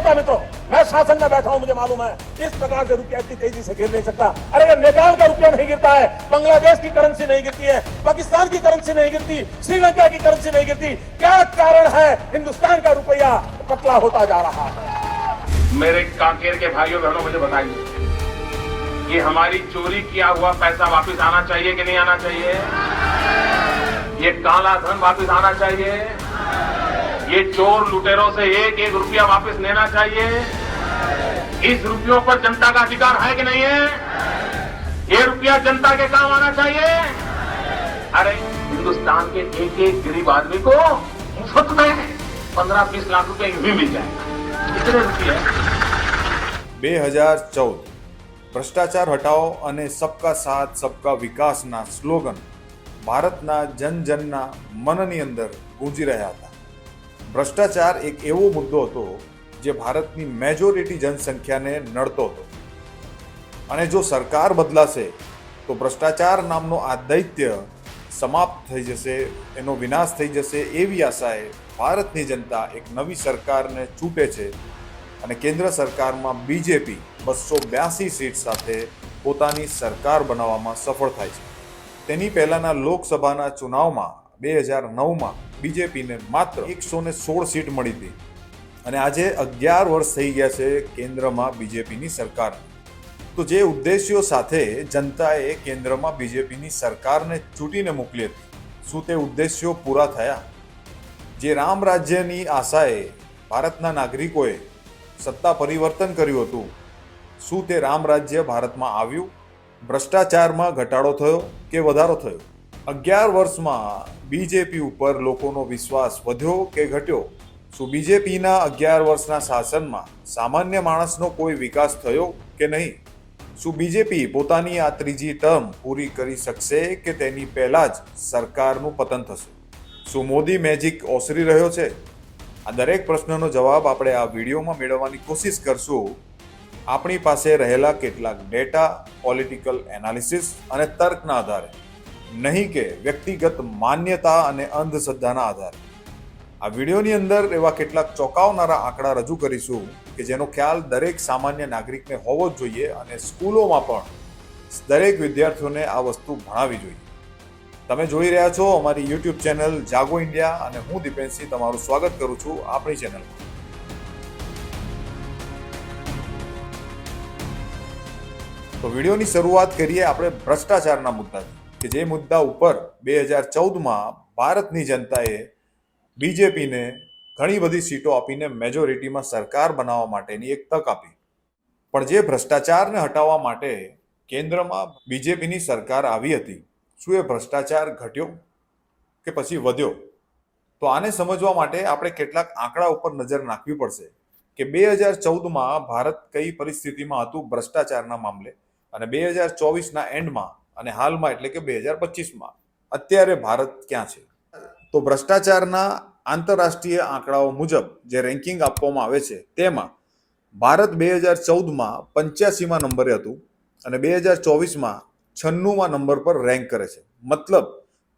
सकता मित्रों, मैं शासन में बैठा हूं, मुझे मालूम है इस प्रकार से रुपया इतनी तेजी से गिर नहीं सकता। अरे अगर नेपाल का रुपया नहीं गिरता है, बांग्लादेश की करेंसी नहीं गिरती है, पाकिस्तान की करेंसी नहीं गिरती, श्रीलंका की करेंसी नहीं गिरती, क्या कारण है हिंदुस्तान का रुपया पतला होता जा रहा है? मेरे कांकेर के भाइयों बहनों, मुझे बताइए, ये हमारी चोरी किया हुआ पैसा वापस आना चाहिए कि नहीं आना चाहिए? ये काला धन वापस आना चाहिए? ये चोर लुटेरों से एक एक रुपया वापस लेना चाहिए? इस रुपयों पर जनता का अधिकार है कि नहीं है? ये रुपया जनता के काम आना चाहिए? अरे हिंदुस्तान के एक एक गरीब आदमी को मुफ्त में 15-20 लाख रुपए यूं ही मिल जाएगा। कितने रुपये? 2014 ભ્રષ્ટાચાર હટાવો અને સબકા સાથ સબકા વિકાસના સ્લોગન ભારતના જનજનના મનની અંદર ગૂંજી રહ્યા હતા. ભ્રષ્ટાચાર એક એવો મુદ્દો હતો જે ભારતની મેજોરિટી જનસંખ્યાને નડતો હતો અને જો સરકાર બદલાશે તો ભ્રષ્ટાચાર નામનો આ દૈત્ય સમાપ્ત થઈ જશે, એનો વિનાશ થઈ જશે એવી આશાએ ભારતની જનતા એક નવી સરકારને ચૂંટે છે અને કેન્દ્ર સરકારમાં બીજેપી 282 સીટ સાથે પોતાની સરકાર બનાવવામાં સફળ થાય છે. તેની પહેલાંના લોકસભાના ચુનાવમાં 2009માં બીજેપીને માત્ર 116 સીટ મળી હતી અને આજે 11 વર્ષ થઈ ગયા છે કેન્દ્રમાં બીજેપીની સરકાર. તો જે ઉદ્દેશ્યો સાથે જનતાએ કેન્દ્રમાં બીજેપીની સરકારને ચૂંટીને મોકલી હતી, શું તે ઉદ્દેશ્યો પૂરા થયા? જે રામ રાજ્યની આશાએ ભારતના નાગરિકોએ સત્તા પરિવર્તન કર્યું હતું, શું તે રામ રાજ્ય ભારતમાં આવ્યું? ભ્રષ્ટાચારમાં ઘટાડો થયો કે વધારો થયો? 11 વર્ષમાં બીજેપી ઉપર લોકોનો વિશ્વાસ વધ્યો કે ઘટ્યો? શું બીજેપીના 11 વર્ષના શાસનમાં સામાન્ય માણસનો કોઈ વિકાસ થયો કે નહીં? શું બીજેપી પોતાની આ ત્રીજી ટર્મ પૂરી કરી શકશે કે તેની પહેલા જ સરકારનું પતન થશે? શું મોદી મેજિક ઓસરી રહ્યો છે? આ દરેક પ્રશ્નનો જવાબ આપણે આ વિડીયોમાં મેળવવાની કોશિશ કરશું આપણી પાસે રહેલા કેટલાક ડેટા, પોલિટિકલ એનાલિસિસ અને તર્કના આધારે, નહીં કે વ્યક્તિગત માન્યતા અને અંધશ્રદ્ધાના આધારે. આ વિડીયોની અંદર એવા કેટલાક ચોંકાવનારા આંકડા રજૂ કરીશું કે જેનો ખ્યાલ દરેક સામાન્ય નાગરિકને હોવો જ જોઈએ અને સ્કૂલોમાં પણ દરેક વિદ્યાર્થીઓને આ વસ્તુ ભણાવવી જોઈએ. તમે જોઈ રહ્યા છો અમારી યુટ્યુબ ચેનલ જાગો ઇન્ડિયા અને હું દીપેનસિંહ તમારું સ્વાગત કરું છું આપણી ચેનલમાં. તો વિડીયોની શરૂઆત કરીએ આપણે ભ્રષ્ટાચારના મુદ્દાથી, કે જે મુદ્દા ઉપર 2014માં ભારતની જનતાએ બીજેપીને ઘણી બધી સીટો આપીને મેજોરિટીમાં સરકાર બનાવવા માટેની એક તક આપી. પણ જે ભ્રષ્ટાચારને હટાવવા માટે કેન્દ્રમાં બીજેપીની સરકાર આવી હતી, શું એ ભ્રષ્ટાચાર ઘટ્યો કે પછી વધ્યો? તો આને સમજવા માટે આપણે કેટલાક આંકડા ઉપર નજર નાખવી પડશે કે 2014માં ભારત કઈ પરિસ્થિતિમાં હતું ભ્રષ્ટાચારના મામલે અને 2024ના એન્ડમાં અને હાલમાં એટલે કે 2025માં અત્યારે ભારત ક્યાં છે. તો ભ્રષ્ટાચારના આંતરરાષ્ટ્રીય આંકડાઓ મુજબ જે રેન્કિંગ આપવામાં આવે છે તેમાં ભારત 2014માં 85માં નંબરે હતું અને 2024માં 96માં નંબર પર રેન્ક કરે છે. મતલબ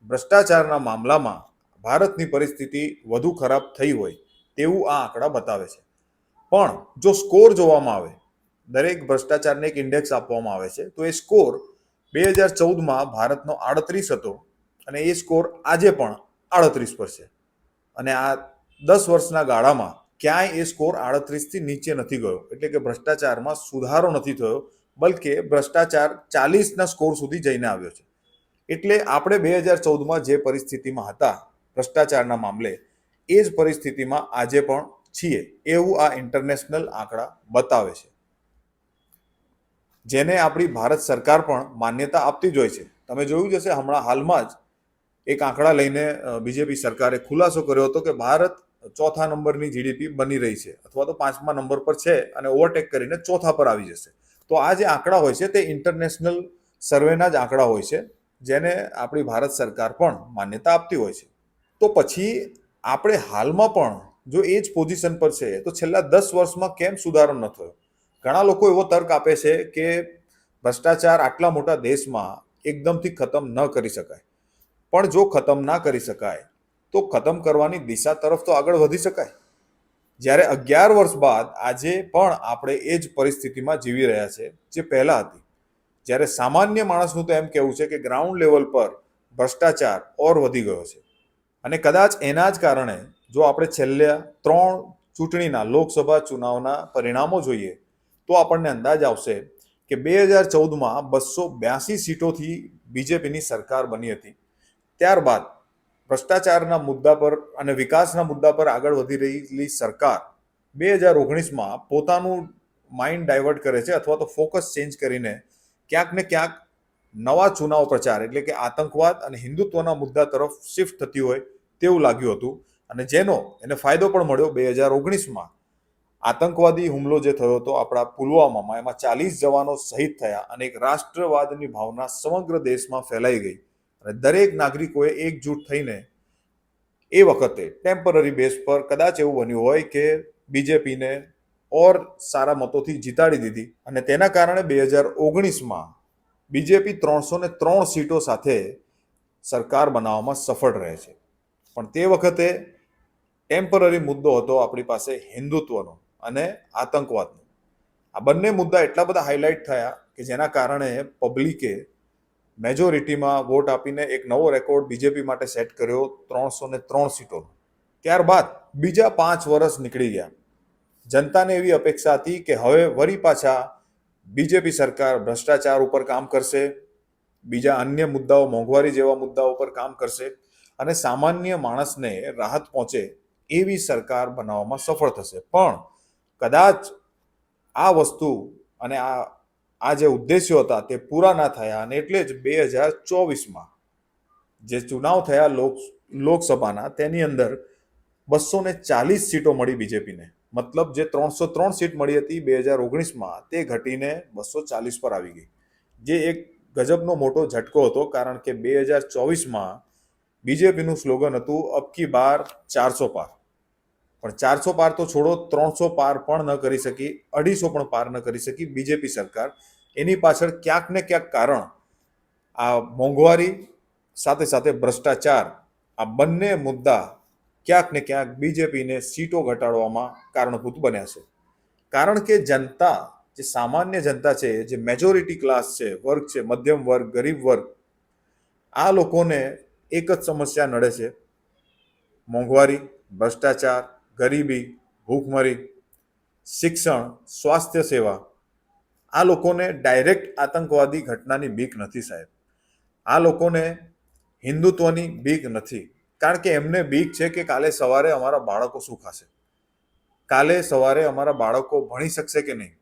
ભ્રષ્ટાચારના મામલામાં ભારતની પરિસ્થિતિ વધુ ખરાબ થઈ હોય તેવું આ આંકડા બતાવે છે. પણ જો સ્કોર જોવામાં આવે, દરેક ભ્રષ્ટાચારને એક ઇન્ડેક્સ આપવામાં આવે છે, તો એ સ્કોર 2014માં ભારતનો 38 હતો અને એ સ્કોર આજે પણ 38 પર છે અને આ 10 વર્ષના ગાળામાં ક્યાંય એ સ્કોર 38થી નીચે નથી ગયો. એટલે કે ભ્રષ્ટાચારમાં સુધારો નથી થયો, બલકે ભ્રષ્ટાચાર 40ના સ્કોર સુધી જઈને આવ્યો છે. એટલે આપણે 2014માં જે પરિસ્થિતિમાં હતા ભ્રષ્ટાચારના મામલે, એ જ પરિસ્થિતિમાં આજે પણ છીએ એવું આ ઇન્ટરનેશનલ આંકડા બતાવે છે, જેને આપણી ભારત સરકાર પણ માન્યતા આપતી જ હોય છે. તમે જોયું જ હશે, હમણાં હાલમાં જ એક આંકડા લઈને બીજેપી સરકારે ખુલાસો કર્યો હતો કે ભારત 4થા નંબરની જીડીપી બની રહી છે અથવા તો 5મા નંબર પર છે અને ઓવરટેક કરીને 4થા પર આવી જશે. તો આ જે આંકડા હોય છે તે ઇન્ટરનેશનલ સર્વેના જ આંકડા હોય છે, જેને આપણી ભારત સરકાર પણ માન્યતા આપતી હોય છે. તો પછી આપણે હાલમાં પણ જો એ જ પોઝિશન પર છે તો છેલ્લા 10 વર્ષમાં કેમ સુધારો ન થયો? ઘણા લોકો એવો તર્ક આપે છે કે ભ્રષ્ટાચાર આટલા મોટા દેશમાં એકદમથી ખતમ ન કરી શકાય, પણ જો ખતમ ના કરી શકાય તો ખતમ કરવાની દિશા તરફ તો આગળ વધી શકાય. જ્યારે 11 વર્ષ બાદ આજે પણ આપણે એ જ પરિસ્થિતિમાં જીવી રહ્યા છે જે પહેલા હતી. જ્યારે સામાન્ય માણસનું તો એમ કહેવું છે કે ગ્રાઉન્ડ લેવલ પર ભ્રષ્ટાચાર ઓર વધી ગયો છે. અને કદાચ એના જ કારણે જો આપણે છેલ્લા 3 ચૂંટણીના લોકસભા ચુનાવના પરિણામો જોઈએ તો આપણને અંદાજ આવશે કે 2014માં 282 સીટોથી બીજેપીની સરકાર બની હતી. ત્યારબાદ ભ્રષ્ટાચારના મુદ્દા પર અને વિકાસના મુદ્દા પર આગળ વધી રહેલી સરકાર 2019માં પોતાનું માઇન્ડ ડાયવર્ટ કરે છે અથવા તો ફોકસ ચેન્જ કરીને ક્યાંક ને ક્યાંક નવા ચુનાવ પ્રચાર એટલે કે આતંકવાદ અને હિન્દુત્વના મુદ્દા તરફ શિફ્ટ થતી હોય તેવું લાગ્યું હતું. અને જેનો એને ફાયદો પણ મળ્યો. 2019માં આતંકવાદી હુમલો જે થયો હતો આપણા પુલવામામાં, એમાં 40 જવાનો શહીદ થયા અને એક રાષ્ટ્રવાદની ભાવના સમગ્ર દેશમાં ફેલાઈ ગઈ અને દરેક નાગરિકોએ એકજૂટ થઈને એ વખતે ટેમ્પરરી બેઝ પર કદાચ એવું બન્યું હોય કે બીજેપીને ઓર સારા મતોથી જીતાડી દીધી અને તેના કારણે 2019માં બીજેપી 303 સીટો સાથે સરકાર બનાવવામાં સફળ રહે છે. પણ તે વખતે ટેમ્પરરી મુદ્દો હતો આપણી પાસે હિન્દુત્વનો અને આતંકવાદનો. આ બંને મુદ્દા એટલા બધા હાઇલાઇટ થયા કે જેના કારણે પબ્લિકે મેજોરિટીમાં વોટ આપીને એક નવો રેકોર્ડ બીજેપી માટે સેટ કર્યો 303 સીટોનો. ત્યારબાદ બીજા 5 વર્ષ નીકળી ગયા. જનતાને એવી અપેક્ષા હતી કે હવે વળી પાછા બીજેપી સરકાર ભ્રષ્ટાચાર ઉપર કામ કરશે, બીજા અન્ય મુદ્દાઓ મોંઘવારી જેવા મુદ્દાઓ પર કામ કરશે અને સામાન્ય માણસને રાહત પહોંચે એવી સરકાર બનાવવામાં સફળ થશે. પણ કદાચ આ વસ્તુ અને આ જે ઉદ્દેશ્યો હતા તે પૂરા ના થયા અને એટલે જ 2024માં જે ચુનાવ થયા લોકસભાના તેની અંદર 240 સીટો મળી બીજેપીને. મતલબ જે 303 સીટ મળી હતી 2019માં તે ઘટીને 240 પર આવી ગઈ, જે એક ગજબનો મોટો ઝટકો હતો. કારણ કે 2024માં બીજેપીનું સ્લોગન હતું અબ કી બાર 400 પાર. પણ 400 પાર તો છોડો, 300 પાર પણ ન કરી શકી, 250 પણ પાર ન કરી શકી બીજેપી સરકાર. એની પાછળ ક્યાંક ને ક્યાંક કારણ આ મોંઘવારી સાથે સાથે ભ્રષ્ટાચાર, આ બંને મુદ્દા ક્યાંક ને ક્યાંક બીજેપીને સીટો ઘટાડવામાં કારણભૂત બન્યા છે. કારણ કે જનતા, જે સામાન્ય જનતા છે, જે મેજોરિટી ક્લાસ છે, વર્ગ છે, મધ્યમ વર્ગ, ગરીબ વર્ગ, આ લોકોને એક જ સમસ્યા નડે છે: મોંઘવારી, ભ્રષ્ટાચાર, ગરીબી, ભૂખમરી, શિક્ષણ, સ્વાસ્થ્ય સેવા. આ લોકોને ડાયરેક્ટ આતંકવાદી ઘટનાની બીક નથી સાહેબ. આ લોકોને હિન્દુત્વની બીક નથી. કારણ કે એમને બીક છે કે કાલે સવારે અમારા બાળકો શું ખાશે, કાલે સવારે અમારા બાળકો ભણી શકશે કે નહીં,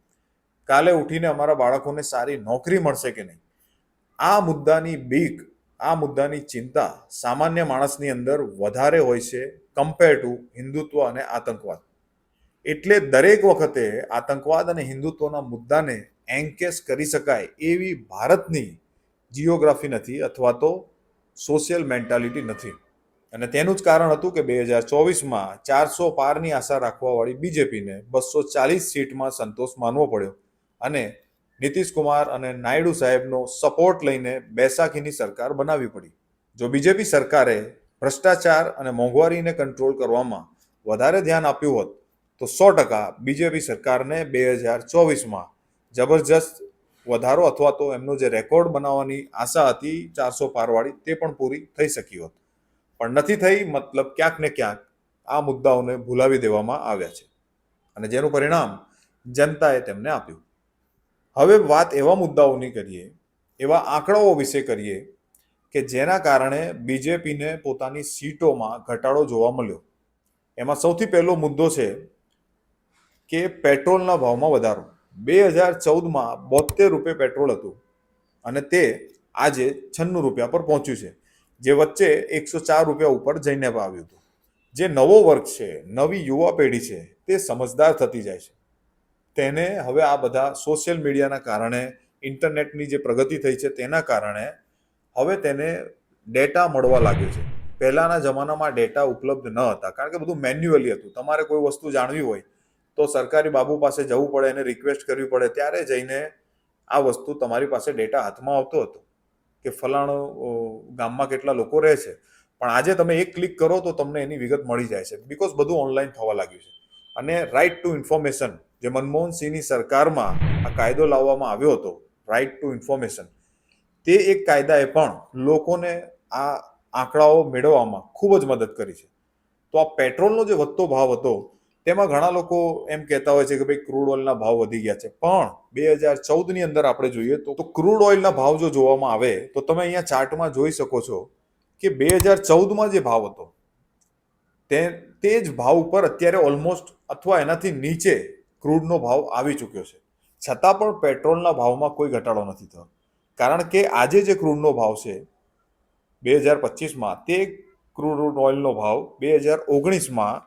કાલે ઉઠીને અમારા બાળકોને સારી નોકરી મળશે કે નહીં. આ મુદ્દાની બીક, આ મુદ્દાની ચિંતા સામાન્ય માણસની અંદર વધારે હોય છે કમ્પેર ટુ હિન્દુત્વ અને આતંકવાદ. એટલે દરેક વખતે આતંકવાદ અને હિન્દુત્વના મુદ્દાને એન્કેસ કરી શકાય એવી ભારતની જિયોગ્રાફી નથી અથવા તો સોશિયલ મેન્ટાલિટી નથી. અને તેનું જ કારણ હતું કે 2024માં 400 પારની આશા રાખવાવાળી બીજેપીને 240 સીટમાં સંતોષ માનવો પડ્યો અને નીતિશ કુમાર અને નાયડુ સાહેબનો સપોર્ટ લઈને બેસાખીની સરકાર બનાવવી પડી. જો બીજેપી સરકારે ભ્રષ્ટાચાર અને મોંઘવારીને કંટ્રોલ કરવામાં વધારે ધ્યાન આપ્યું હોત તો 100% બીજેપી સરકારને 2024માં જબરજસ્ત વધારો અથવા તો એમનો જે રેકોર્ડ બનાવવાની આશા હતી 400 પારવાળી તે પણ પૂરી થઈ શકી હોત. પણ નથી થઈ. મતલબ ક્યાંક ને ક્યાંક આ મુદ્દાઓને ભૂલાવી દેવામાં આવ્યા છે અને જેનું પરિણામ જનતાએ તેમને આપ્યું. હવે વાત એવા મુદ્દાઓની કરીએ, એવા આંકડાઓ વિશે કરીએ કે જેના કારણે બીજેપીને પોતાની સીટોમાં ઘટાડો જોવા મળ્યો. એમાં સૌથી પહેલો મુદ્દો છે કે પેટ્રોલના ભાવમાં વધારો. 2014માં 72 રૂપિયા પેટ્રોલ હતું અને તે આજે 96 રૂપિયા પર પહોંચ્યું છે, જે વચ્ચે 104 રૂપિયા ઉપર જઈને આવ્યું હતું. જે નવો વર્ગ છે, નવી યુવા પેઢી છે, તે સમજદાર થતી જાય છે. તેને હવે આ બધા સોશિયલ મીડિયાના કારણે, ઇન્ટરનેટની જે પ્રગતિ થઈ છે તેના કારણે હવે તેને ડેટા મળવા લાગ્યો છે. પહેલાના જમાનામાં ડેટા ઉપલબ્ધ ન હતા કારણ કે બધું મેન્યુઅલી હતું. તમારે કોઈ વસ્તુ જાણવી હોય તો સરકારી બાબુ પાસે જવું પડે, એને રિક્વેસ્ટ કરવી પડે, ત્યારે જઈને આ વસ્તુ તમારી પાસે ડેટા હાથમાં આવતો હતો કે ફલાણું ગામમાં કેટલા લોકો રહે છે. પણ આજે તમે એક ક્લિક કરો તો તમને એની વિગત મળી જાય છે, બીકોઝ બધું ઓનલાઈન થવા લાગ્યું છે. અને રાઇટ ટુ ઇન્ફોર્મેશન, જે મનમોહન સિંહની સરકારમાં આ કાયદો લાવવામાં આવ્યો હતો, રાઇટ ટુ ઇન્ફોર્મેશન, તે એક કાયદાએ પણ લોકોને આ આંકડાઓ મેળવવામાં ખૂબ જ મદદ કરી છે. તો આ પેટ્રોલનો જે વધતો ભાવ હતો તેમાં ઘણા લોકો એમ કહેતા હોય છે કે ભાઈ ક્રૂડ ઓઇલના ભાવ વધી ગયા છે, પણ 2014ની અંદર આપણે જોઈએ તો ક્રૂડ ઓઇલના ભાવ જો જોવામાં આવે તો તમે અહીંયા ચાર્ટમાં જોઈ શકો છો કે 2014માં જે ભાવ હતો તે જ ભાવ ઉપર અત્યારે ઓલમોસ્ટ અથવા એનાથી નીચે ક્રૂડનો ભાવ આવી ચૂક્યો છે. છતાં પણ પેટ્રોલના ભાવમાં કોઈ ઘટાડો નથી થયો, કારણ કે આજે જે ક્રૂડનો ભાવ છે 2025માં, તે ક્રૂડ ઓઇલનો ભાવ 2019માં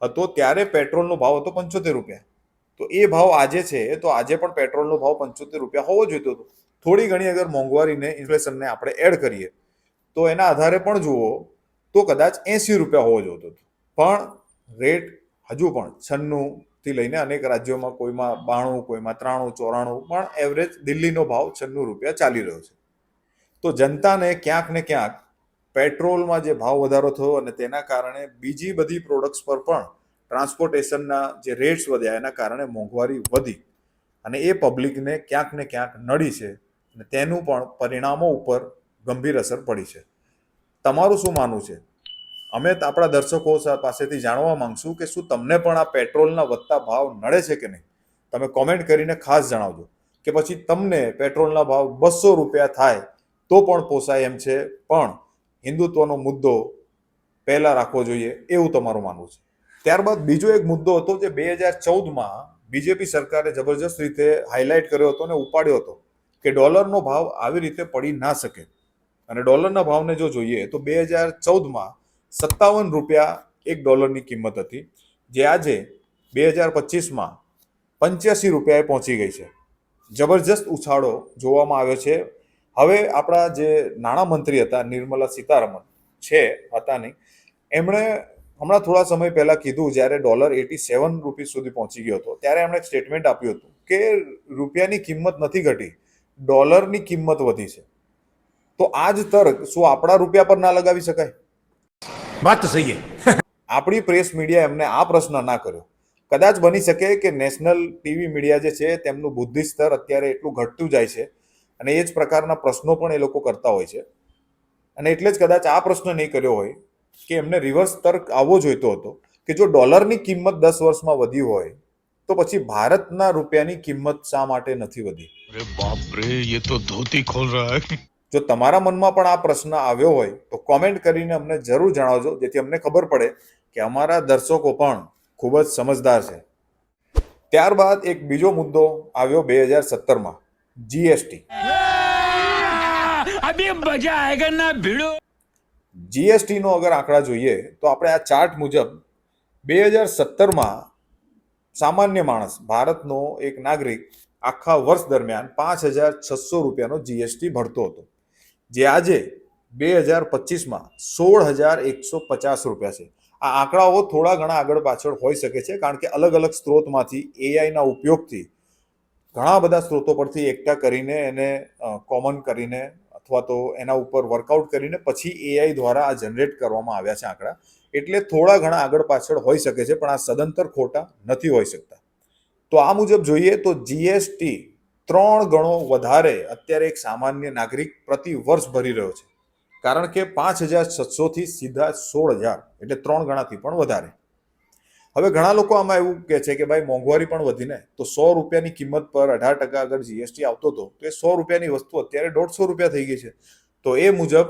હતો ત્યારે પેટ્રોલનો ભાવ હતો 75 રૂપિયા. તો એ ભાવ આજે છે, તો આજે પણ પેટ્રોલનો ભાવ 75 રૂપિયા હોવો જોઈતો હતો. થોડી ઘણી અગર મોંઘવારીને, ઇન્ફ્લેશનને આપણે એડ કરીએ તો એના આધારે પણ જુઓ તો કદાચ 80 રૂપિયા હોવો જોઈતો હતો. પણ રેટ હજુ પણ 96થી લઈને અનેક રાજ્યોમાં, કોઈમાં 92, કોઈમાં 93, 94, પણ એવરેજ દિલ્હીનો ભાવ 96 રૂપિયા ચાલી રહ્યો છે. તો જનતાને ક્યાંક ને ક્યાંક પેટ્રોલમાં જે ભાવ વધારો થયો અને તેના કારણે બીજી બધી પ્રોડક્ટ્સ પર પણ ટ્રાન્સપોર્ટેશનના જે રેટ્સ વધ્યા એના કારણે મોંઘવારી વધી અને એ પબ્લિકને ક્યાંક ને ક્યાંક નડી છે અને તેનું પણ પરિણામો ઉપર ગંભીર અસર પડી છે. તમારું શું માનવું છે? અમે આપણા દર્શકો પાસેથી જાણવા માંગશું કે શું તમને પણ આ પેટ્રોલના વધતા ભાવ નડે છે કે નહીં. તમે કોમેન્ટ કરીને ખાસ જણાવજો કે પછી તમને પેટ્રોલના ભાવ 200 રૂપિયા થાય તો પણ પોસાય એમ છે, પણ હિન્દુત્વનો મુદ્દો પહેલા રાખવો જોઈએ, એવું તમારું માનવું છે. ત્યારબાદ બીજો એક મુદ્દો હતો જે 2014માં બીજેપી સરકારે જબરજસ્ત રીતે હાઇલાઇટ કર્યો હતો અને ઉપાડ્યો હતો કે ડોલરનો ભાવ આવી રીતે પડી ના શકે. અને ડોલરના ભાવને જો જોઈએ તો 2014માં 57 રૂપિયા એક ડોલરની કિંમત હતી, જે આજે 2025માં 85 રૂપિયાએ પહોંચી ગઈ છે. જબરજસ્ત ઉછાળો જોવામાં આવ્યો છે. હવે આપણા જે નાણામંત્રી હતા નિર્મલા સીતારમણ હતા નહીં, એમણે હમણાં થોડા સમય પહેલા કીધું, જ્યારે ડોલર 87 રૂપીસ સુધી પહોંચી ગયો હતો ત્યારે એમણે એક સ્ટેટમેન્ટ આપ્યું હતું કે રૂપિયાની કિંમત નથી ઘટી, ડોલરની કિંમત વધી છે. તો આ જ તર્ક શું આપણા રૂપિયા પર ના લગાવી શકાય? વાત તો સહી છે. આપણી પ્રેસ મીડિયા એમને આ પ્રશ્ન ના કર્યો. કદાચ બની શકે કે નેશનલ ટીવી મીડિયા જે છે તેમનું બુદ્ધિ સ્તર અત્યારે એટલું ઘટતું જાય છે અને એ જ પ્રકારના પ્રશ્નો પણ એ લોકો કરતા હોય છે, અને એટલે જ કદાચ આ પ્રશ્ન નહીં કર્યો હોય કે એમને રિવર્સ તર્ક આવવો જોઈતો હતો કે જો ડોલરની કિંમત 10 વર્ષમાં વધી હોય તો પછી ભારતના રૂપિયાની કિંમત શા માટે નથી વધી? અરે બાપ રે, ये तो धोती खोल रहा है. જો તમારા મનમાં પણ આ પ્રશ્ન આવ્યો હોય તો કોમેન્ટ કરીને અમને જરૂર જણાવજો, જેથી અમને ખબર પડે કે અમારા દર્શકો પણ ખૂબ જ સમજદાર છે. ત્યારબાદ એક બીજો મુદ્દો આવ્યો 2017માં, જીએસટી. अभी मजा आएगा ना भिड़ो. જીએસટી નો અગર આંકડા જોઈએ તો આપણે આ ચાર્ટ મુજબ 2017માં સામાન્ય માણસ, ભારતનો એક નાગરિક આખા વર્ષ દરમિયાન 5,600 રૂપિયાનો જીએસટી ભરતો હતો, જે આજે 2025માં 16,150 રૂપિયા છે. આ આંકડાઓ થોડા ઘણા આગળ પાછળ હોઈ શકે છે, કારણ કે અલગ અલગ સ્ત્રોતમાંથી એઆઈના ઉપયોગથી ઘણા બધા સ્ત્રોતો પરથી એકઠા કરીને એને કોમન કરીને અથવા તો એના ઉપર વર્કઆઉટ કરીને પછી એઆઈ દ્વારા આ જનરેટ કરવામાં આવ્યા છે આંકડા. એટલે થોડા ઘણા આગળ પાછળ હોઈ શકે છે, પણ આ સદંતર ખોટા નથી હોઈ શકતા. તો આ મુજબ જોઈએ તો જીએસટી 3 ગણો વધારે અત્યારે એક સામાન્ય નાગરિક પ્રતિ વર્ષ ભરી રહ્યો છે, કારણ કે 5,600 થી સીધા 16,000, એટલે 3 ગણાથી પણ વધારે. હવે ઘણા લોકો આમાં એવું કહે છે કે ભાઈ મોંઘવારી પણ વધીને, તો 100 રૂપિયાની કિંમત પર 18% અગર જીએસટી આવતો હતો તો એ 100 રૂપિયાની વસ્તુ અત્યારે 150 રૂપિયા થઈ ગઈ છે, તો એ મુજબ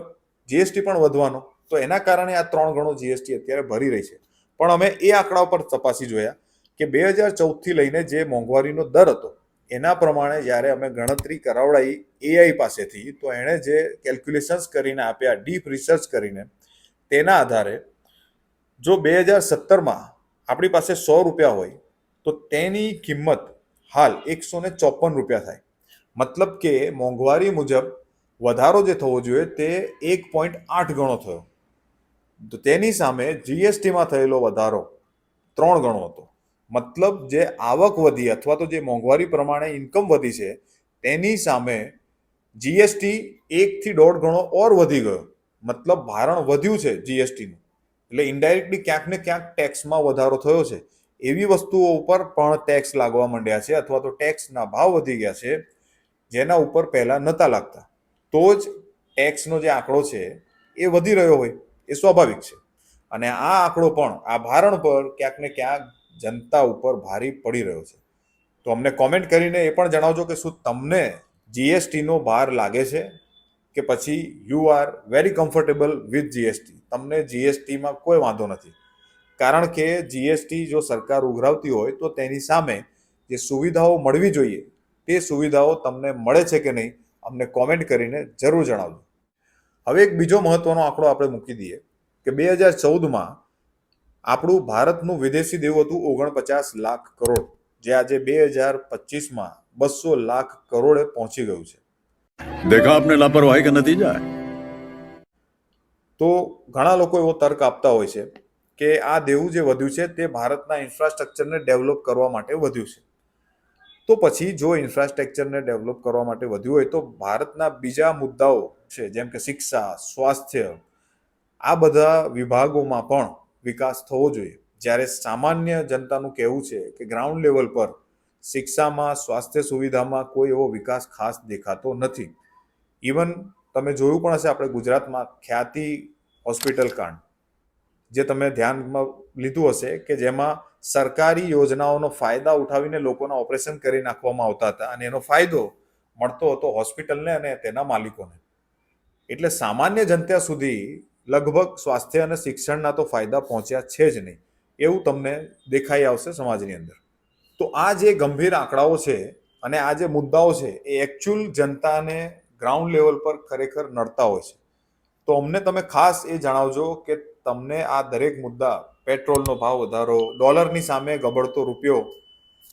જીએસટી પણ વધવાનો. તો એના કારણે આ 3 ગણો જીએસટી અત્યારે ભરી રહી છે. પણ અમે એ આંકડા પર તપાસી જોયા કે 2014થી લઈને જે મોંઘવારીનો દર હતો એના પ્રમાણે જ્યારે અમે ગણતરી કરાવડાવી એઆઈ પાસેથી, તો એણે જે કેલ્ક્યુલેશન્સ કરીને આપ્યા, ડીપ રિસર્ચ કરીને, તેના આધારે જો 2017માં આપણી પાસે 100 રૂપિયા હોય તો તેની કિંમત હાલ 154 રૂપિયા થાય. મતલબ કે મોંઘવારી મુજબ વધારો જે થવો જોઈએ તે 1.8 ગણો થયો. તો તેની સામે જીએસટીમાં થયેલો વધારો 3 ગણો હતો. મતલબ જે આવક વધી અથવા તો જે મોંઘવારી પ્રમાણે ઇન્કમ વધી છે તેની સામે જીએસટી 1 થી 1.5 ગણો ઓર વધી ગયો. મતલબ ભારણ વધ્યું છે જીએસટીનું, એટલે ઇનડાયરેક્ટલી ક્યાંક ને ક્યાંક ટેક્સમાં વધારો થયો છે. એવી વસ્તુઓ ઉપર પણ ટેક્સ લાગવા માંડ્યા છે અથવા તો ટેક્સના ભાવ વધી ગયા છે જેના ઉપર પહેલા નહોતા લાગતા. તો જ ટેક્સનો જે આંકડો છે એ વધી રહ્યો હોય એ સ્વાભાવિક છે. અને આ આંકડો પણ આ ભારણ પર ક્યાંક ને ક્યાંક જનતા ઉપર ભારી પડી રહ્યો છે. તો અમને કોમેન્ટ કરીને એ પણ જણાવજો કે શું તમને જીએસટીનો ભાર લાગે છે કે પછી you are very comfortable with GST. તમને જીએસટીમાં કોઈ વાંધો નથી, કારણ કે જીએસટી જો સરકાર ઉઘરાવતી હોય તો તેની સામે જે સુવિધાઓ મળવી જોઈએ તે સુવિધાઓ તમને મળે છે કે નહીં અમને કોમેન્ટ કરીને જરૂર જણાવજો. હવે એક બીજો મહત્વનો આંકડો આપણે મૂકી દઈએ કે 2014માં આપણું ભારતનું વિદેશી દેવું હતું 49 લાખ કરોડ, જે આજે 2025માં 200 લાખ કરોડે પહોંચી ગયું છે. देखा आपने लापरवाही का नतीजा है. તો ઘણા લોકો એવો તર્ક આપતા હોય છે કે આ દેવું જે વધ્યું છે તે ભારતના ઇન્ફ્રાસ્ટ્રક્ચરને ડેવલપ કરવા માટે વધ્યું છે. તો પછી જો ઇન્ફ્રાસ્ટ્રક્ચરને ડેવલપ કરવા માટે વધ્યું હોય તો ભારતના બીજા મુદ્દાઓ છે જેમ કે શિક્ષા, સ્વાસ્થ્ય, આ બધા વિભાગોમાં પણ વિકાસ થવો જોઈએ. જ્યારે સામાન્ય જનતાનું કહેવું છે કે ગ્રાઉન્ડ લેવલ પર શિક્ષામાં, સ્વાસ્થ્ય સુવિધામાં કોઈ એવો વિકાસ ખાસ દેખાતો નથી. ઇવન તમે જોયું પણ હશે આપણે ગુજરાતમાં ખ્યાતિ હોસ્પિટલ કાંડ, જે તમે ધ્યાનમાં લીધું હશે કે જેમાં સરકારી યોજનાઓનો ફાયદા ઉઠાવીને લોકોના ઓપરેશન કરી નાખવામાં આવતા હતા અને એનો ફાયદો મળતો હતો હોસ્પિટલને અને તેના માલિકોને. એટલે સામાન્ય જનતા સુધી લગભગ સ્વાસ્થ્ય અને શિક્ષણના તો ફાયદા પહોંચ્યા છે જ નહીં એવું તમને દેખાઈ આવશે સમાજની અંદર. તો આ જે ગંભીર આંકડાઓ છે અને આ જે મુદ્દાઓ છે એ એકચ્યુઅલ જનતાને ગ્રાઉન્ડ લેવલ પર ખરેખર નડતા હોય છે. તો અમને તમે ખાસ એ જણાવજો કે તમને આ દરેક મુદ્દા, પેટ્રોલનો ભાવ વધારો, ડોલરની સામે ગબડતો રૂપિયો,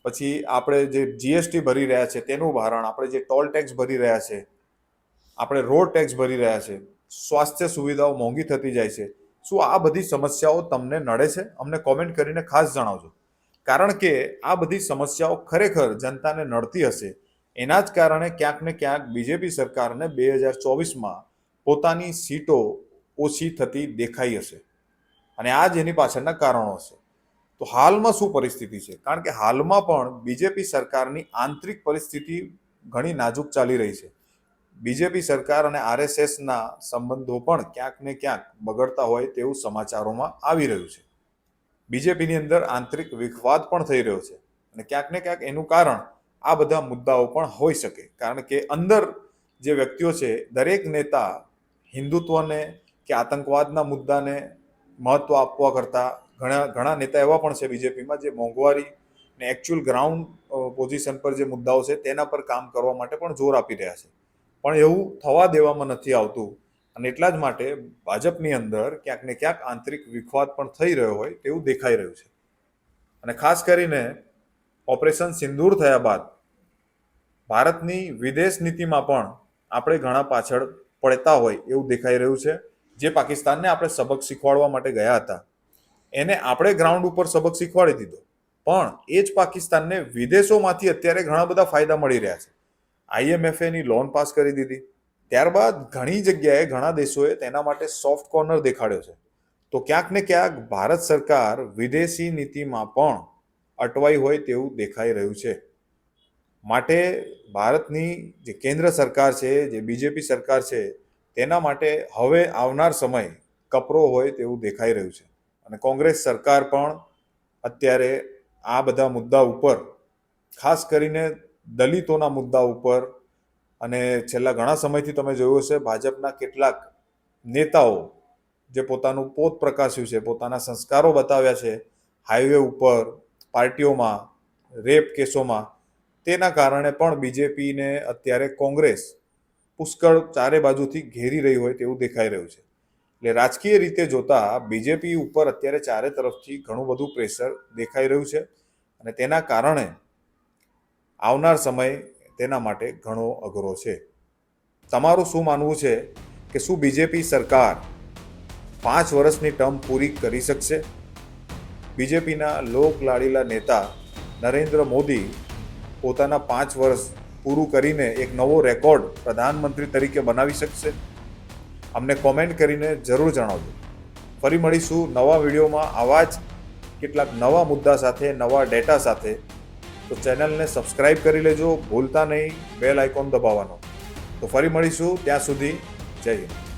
પછી આપણે જે જીએસટી ભરી રહ્યા છે તેનું ભારણ, આપણે જે ટોલ ટેક્સ ભરી રહ્યા છે, આપણે રોડ ટેક્સ ભરી રહ્યા છે, સ્વાસ્થ્ય સુવિધાઓ મોંઘી થતી જાય છે, શું આ બધી સમસ્યાઓ તમને નડે છે? અમને કોમેન્ટ કરીને ખાસ જણાવજો. કારણ કે આ બધી સમસ્યાઓ ખરેખર જનતાને નડતી હશે, એના જ કારણે ક્યાંક ને ક્યાંક બીજેપી સરકારને 2024માં પોતાની સીટો ઓછી થતી દેખાઈ હશે અને આ જ એની પાછળના કારણો હશે. તો હાલમાં શું પરિસ્થિતિ છે? કારણ કે હાલમાં પણ બીજેપી સરકારની આંતરિક પરિસ્થિતિ ઘણી નાજુક ચાલી રહી છે. બીજેપી સરકાર અને આરએસએસના સંબંધો પણ ક્યાંક ને ક્યાંક બગડતા હોય તેવું સમાચારોમાં આવી રહ્યું છે. બીજેપીની અંદર આંતરિક વિખવાદ પણ થઈ રહ્યો છે અને ક્યાંક ને ક્યાંક એનું કારણ આ બધા મુદ્દાઓ પણ હોઈ શકે. કારણ કે અંદર જે વ્યક્તિઓ છે, દરેક નેતા હિન્દુત્વને કે આતંકવાદના મુદ્દાને મહત્વ આપવા કરતાં ઘણા નેતા એવા પણ છે બીજેપીમાં જે મોંઘવારી ને એકચ્યુઅલ ગ્રાઉન્ડ પોઝિશન પર જે મુદ્દાઓ છે તેના પર કામ કરવા માટે પણ જોર આપી રહ્યા છે. પણ એવું થવા દેવામાં નથી આવતું અને એટલા જ માટે ભાજપની અંદર ક્યાંક ને ક્યાંક આંતરિક વિખવાદ પણ થઈ રહ્યો હોય તેવું દેખાઈ રહ્યું છે. અને ખાસ કરીને ઓપરેશન સિંદૂર થયા બાદ ભારતની વિદેશ નીતિમાં પણ આપણે ઘણા પાછળ પડતા હોય એવું દેખાઈ રહ્યું છે. જે પાકિસ્તાનને આપણે સબક શીખવાડવા માટે ગયા હતા એને આપણે ગ્રાઉન્ડ ઉપર સબક શીખવાડી દીધો, પણ એ જ પાકિસ્તાનને વિદેશોમાંથી અત્યારે ઘણા બધા ફાયદા મળી રહ્યા છે. IMFની લોન પાસ કરી દીધી, ત્યારબાદ ઘણી જગ્યાએ ઘણા દેશોએ તેના માટે સોફ્ટ કોર્નર દેખાડ્યો છે. તો ક્યાંક ને ક્યાંક ભારત સરકાર વિદેશી નીતિમાં પણ અટવાઈ હોય તેવું દેખાઈ રહ્યું છે. માટે ભારતની જે કેન્દ્ર સરકાર છે, જે બીજેપી સરકાર છે, તેના માટે હવે આવનાર સમય કપરો હોય તેવું દેખાઈ રહ્યું છે. અને કોંગ્રેસ સરકાર પણ અત્યારે આ બધા મુદ્દા ઉપર, ખાસ કરીને દલિતોના મુદ્દા ઉપર, અને છેલ્લા ઘણા સમયથી તમે જોયું હશે ભાજપના કેટલાક નેતાઓ જે પોતાનું પોત પ્રકાશ્યું છે, પોતાના સંસ્કારો બતાવ્યા છે હાઈવે ઉપર, પાર્ટીઓમાં, રેપ કેસોમાં, તેના કારણે પણ બીજેપીને અત્યારે કોંગ્રેસ પુષ્કળ ચારે બાજુથી ઘેરી રહી હોય તેવું દેખાઈ રહ્યું છે. એટલે રાજકીય રીતે જોતા બીજેપી ઉપર અત્યારે ચારે તરફથી ઘણું બધું પ્રેશર દેખાઈ રહ્યું છે અને તેના કારણે આવનાર સમય તેના માટે ઘણો અઘરો છે. તમારું શું માનવું છે કે શું બીજેપી સરકાર 5 વર્ષની ટર્મ પૂરી કરી શકશે? બીજેપીના લોકલાડીલા નેતા નરેન્દ્ર મોદી પોતાના 5 વર્ષ પૂરું કરીને એક નવો રેકોર્ડ પ્રધાનમંત્રી તરીકે બનાવી શકશે? અમને કોમેન્ટ કરીને જરૂર જણાવજો. ફરી મળીશું નવા વિડીયોમાં આવા જ કેટલાક નવા મુદ્દા સાથે, નવા ડેટા સાથે. તો ચેનલને સબસ્ક્રાઇબ કરી લેજો, ભૂલતા નહીં બેલ આઇકોન દબાવવાનો. તો ફરી મળીશું, ત્યાં સુધી જય હિન્દ.